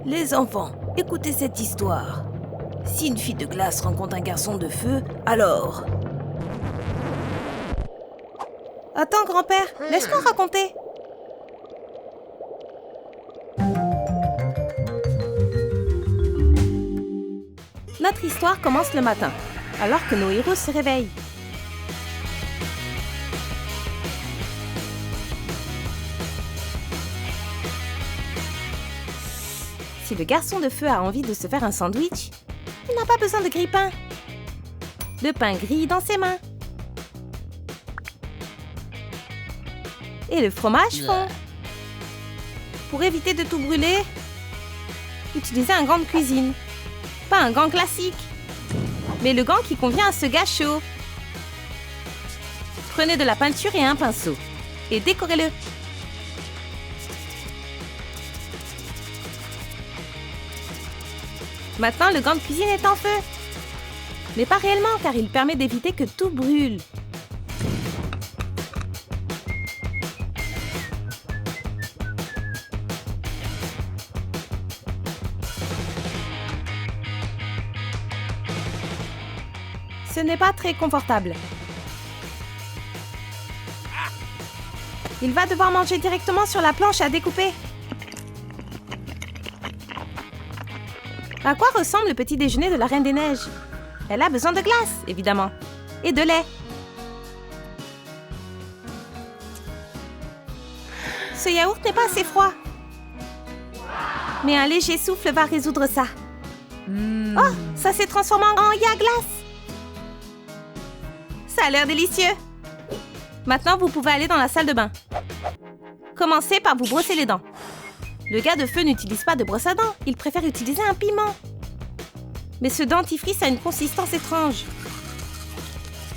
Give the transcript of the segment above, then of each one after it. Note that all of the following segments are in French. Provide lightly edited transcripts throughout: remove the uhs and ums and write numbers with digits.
Les enfants, écoutez cette histoire. Si une fille de glace rencontre un garçon de feu, alors... Attends, grand-père, laisse-moi raconter. Notre histoire commence le matin, alors que nos héros se réveillent. Si le garçon de feu a envie de se faire un sandwich, il n'a pas besoin de grille-pain. Le pain grille dans ses mains. Et le fromage fond. Pour éviter de tout brûler, utilisez un gant de cuisine. Pas un gant classique, mais le gant qui convient à ce gars chaud. Prenez de la peinture et un pinceau et décorez-le. Maintenant, le gant de cuisine est en feu. Mais pas réellement, car il permet d'éviter que tout brûle. Ce n'est pas très confortable. Il va devoir manger directement sur la planche à découper. À quoi ressemble le petit déjeuner de la Reine des Neiges? Elle a besoin de glace, évidemment, et de lait. Ce yaourt n'est pas assez froid. Mais un léger souffle va résoudre ça. Oh, ça s'est transformé en ya glace. Ça a l'air délicieux. Maintenant, vous pouvez aller dans la salle de bain. Commencez par vous brosser les dents. Le gars de feu n'utilise pas de brosse à dents. Il préfère utiliser un piment. Mais ce dentifrice a une consistance étrange.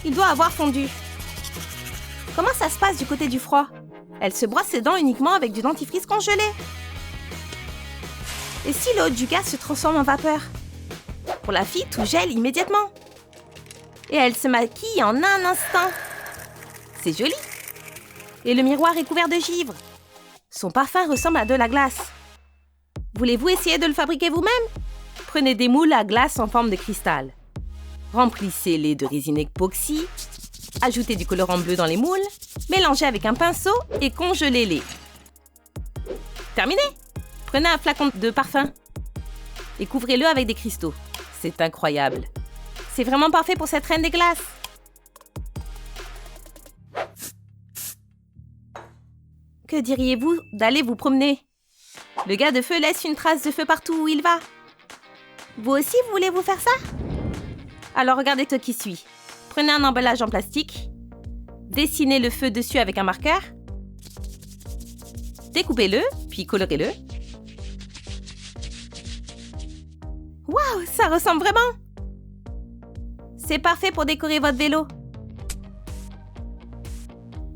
Il doit avoir fondu. Comment ça se passe du côté du froid? Elle se brosse ses dents uniquement avec du dentifrice congelé. Et si l'eau du gaz se transforme en vapeur? Pour la fille, tout gèle immédiatement. Et elle se maquille en un instant. C'est joli. Et le miroir est couvert de givre. Son parfum ressemble à de la glace. Voulez-vous essayer de le fabriquer vous-même? Prenez des moules à glace en forme de cristal. Remplissez-les de résine époxy. Ajoutez du colorant bleu dans les moules. Mélangez avec un pinceau et congelez-les. Terminé! Prenez un flacon de parfum et couvrez-le avec des cristaux. C'est incroyable. C'est vraiment parfait pour cette reine des glaces. Que diriez-vous d'aller vous promener? Le gars de feu laisse une trace de feu partout où il va. Vous aussi, voulez-vous faire ça? Alors regardez ce qui suit. Prenez un emballage en plastique. Dessinez le feu dessus avec un marqueur. Découpez-le, puis colorez-le. Waouh, ça ressemble vraiment! C'est parfait pour décorer votre vélo.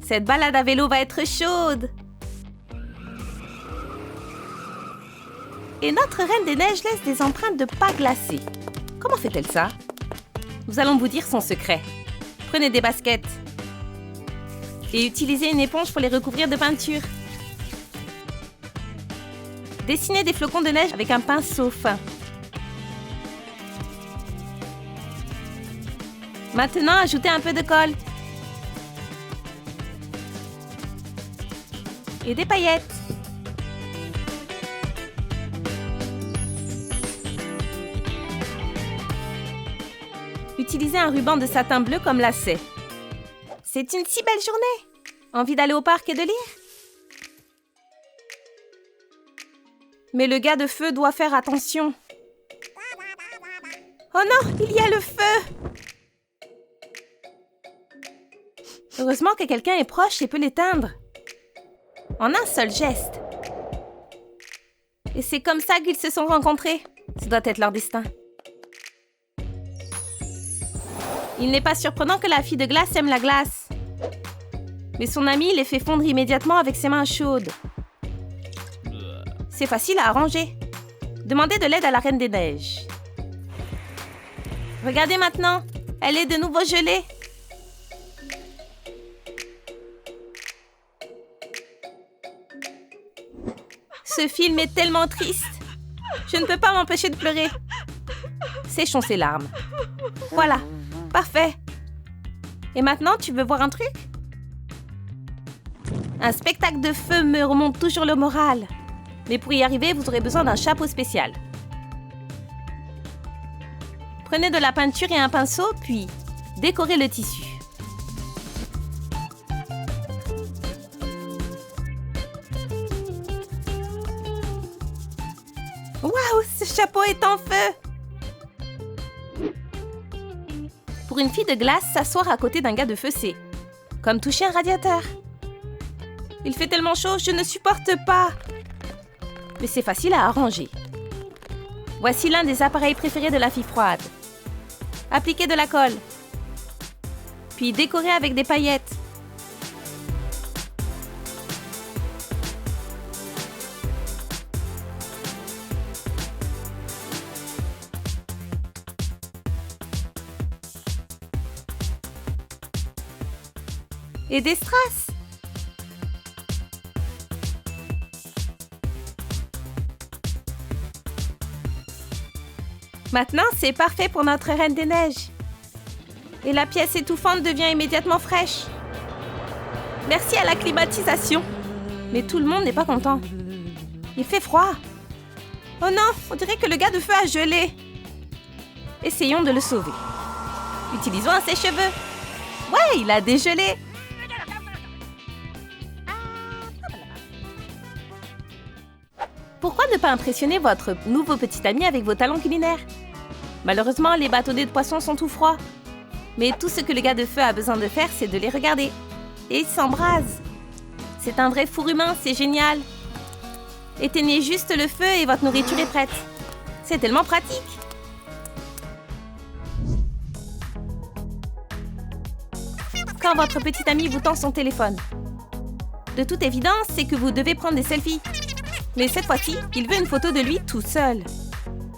Cette balade à vélo va être chaude. Et notre Reine des Neiges laisse des empreintes de pas glacées. Comment fait-elle ça? Nous allons vous dire son secret. Prenez des baskets et utilisez une éponge pour les recouvrir de peinture. Dessinez des flocons de neige avec un pinceau fin. Maintenant, ajoutez un peu de colle. Et des paillettes. Utilisez un ruban de satin bleu comme lacet. C'est une si belle journée! Envie d'aller au parc et de lire? Mais le gars de feu doit faire attention. Oh non, il y a le feu! Heureusement que quelqu'un est proche et peut l'éteindre. En un seul geste. Et c'est comme ça qu'ils se sont rencontrés. Ce doit être leur destin. Il n'est pas surprenant que la fille de glace aime la glace. Mais son ami les fait fondre immédiatement avec ses mains chaudes. C'est facile à arranger. Demandez de l'aide à la Reine des Neiges. Regardez maintenant, elle est de nouveau gelée. Ce film est tellement triste. Je ne peux pas m'empêcher de pleurer. Séchons ses larmes. Voilà, parfait. Et maintenant, tu veux voir un truc? Un spectacle de feu me remonte toujours le moral. Mais pour y arriver, vous aurez besoin d'un chapeau spécial. Prenez de la peinture et un pinceau, puis décorez le tissu. Waouh, ce chapeau est en feu! Pour une fille de glace, s'asseoir à côté d'un gars de feu, c'est comme toucher un radiateur. Il fait tellement chaud, je ne supporte pas. Mais c'est facile à arranger. Voici l'un des appareils préférés de la fille froide. Appliquez de la colle. Puis décorez avec des paillettes. Et des strass. Maintenant, c'est parfait pour notre Reine des Neiges. Et la pièce étouffante devient immédiatement fraîche. Merci à la climatisation. Mais tout le monde n'est pas content. Il fait froid. Oh non, on dirait que le gars de feu a gelé. Essayons de le sauver. Utilisons un sèche-cheveux. Ouais, il a dégelé. Pourquoi ne pas impressionner votre nouveau petit ami avec vos talents culinaires? Malheureusement, les bâtonnets de poisson sont tout froids. Mais tout ce que le gars de feu a besoin de faire, c'est de les regarder. Et ils s'embrasent. C'est un vrai four humain, c'est génial. Éteignez juste le feu et votre nourriture est prête. C'est tellement pratique. Quand votre petit ami vous tend son téléphone, de toute évidence, c'est que vous devez prendre des selfies. Mais cette fois-ci, il veut une photo de lui tout seul.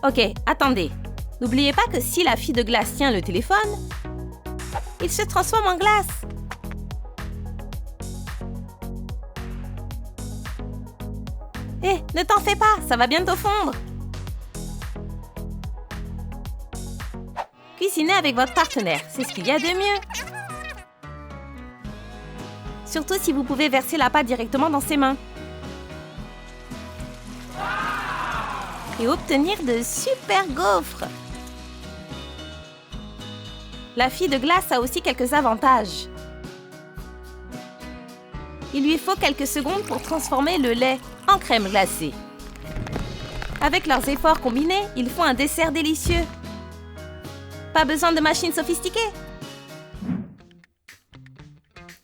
Ok, attendez. N'oubliez pas que si la fille de glace tient le téléphone, il se transforme en glace. Hé, ne t'en fais pas, ça va bientôt fondre. Cuisinez avec votre partenaire, c'est ce qu'il y a de mieux. Surtout si vous pouvez verser la pâte directement dans ses mains. Et obtenir de super gaufres. La fille de glace a aussi quelques avantages. Il lui faut quelques secondes pour transformer le lait en crème glacée. Avec leurs efforts combinés, ils font un dessert délicieux. Pas besoin de machines sophistiquées.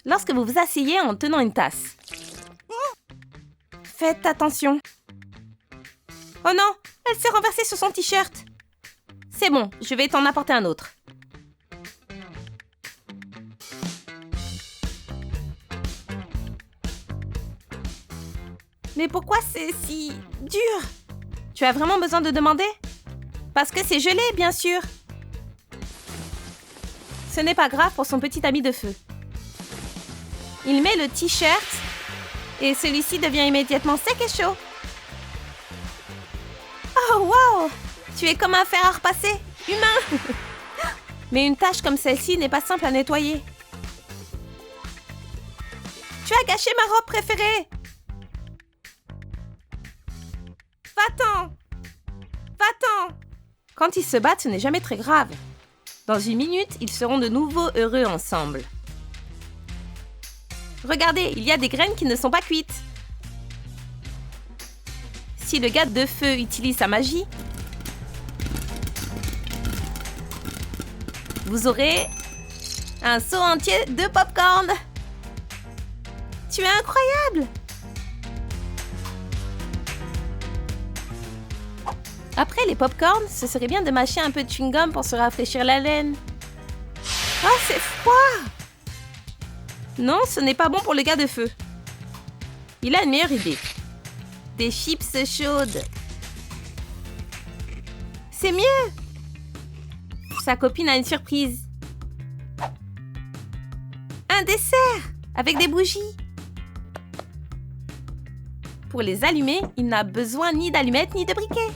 Lorsque vous vous asseyez en tenant une tasse, faites attention. Oh non, elle s'est renversée sur son t-shirt. C'est bon, je vais t'en apporter un autre. Mais pourquoi c'est si dur? Tu as vraiment besoin de demander? Parce que c'est gelé, bien sûr. Ce n'est pas grave pour son petit ami de feu. Il met le t-shirt et celui-ci devient immédiatement sec et chaud. Oh, wow! Tu es comme un fer à repasser, humain! Mais une tâche comme celle-ci n'est pas simple à nettoyer. Tu as gâché ma robe préférée! Va-t'en! Va-t'en! Quand ils se battent, ce n'est jamais très grave. Dans une minute, ils seront de nouveau heureux ensemble. Regardez, il y a des graines qui ne sont pas cuites. Si le gars de feu utilise sa magie, vous aurez un seau entier de popcorn. Tu es incroyable! Après les popcorns, ce serait bien de mâcher un peu de chewing-gum pour se rafraîchir la laine. Oh, c'est froid! Non, ce n'est pas bon pour le gars de feu. Il a une meilleure idée. Des chips chaudes. C'est mieux! Sa copine a une surprise. Un dessert avec des bougies. Pour les allumer, il n'a besoin ni d'allumettes ni de briquet.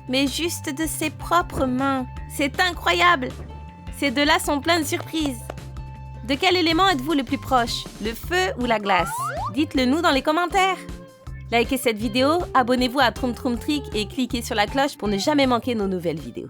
mais juste de ses propres mains. C'est incroyable! Ces deux-là sont pleins de surprises. De quel élément êtes-vous le plus proche? Le feu ou la glace? Dites-le nous dans les commentaires. Likez cette vidéo, abonnez-vous à Troum Troum Trick et cliquez sur la cloche pour ne jamais manquer nos nouvelles vidéos.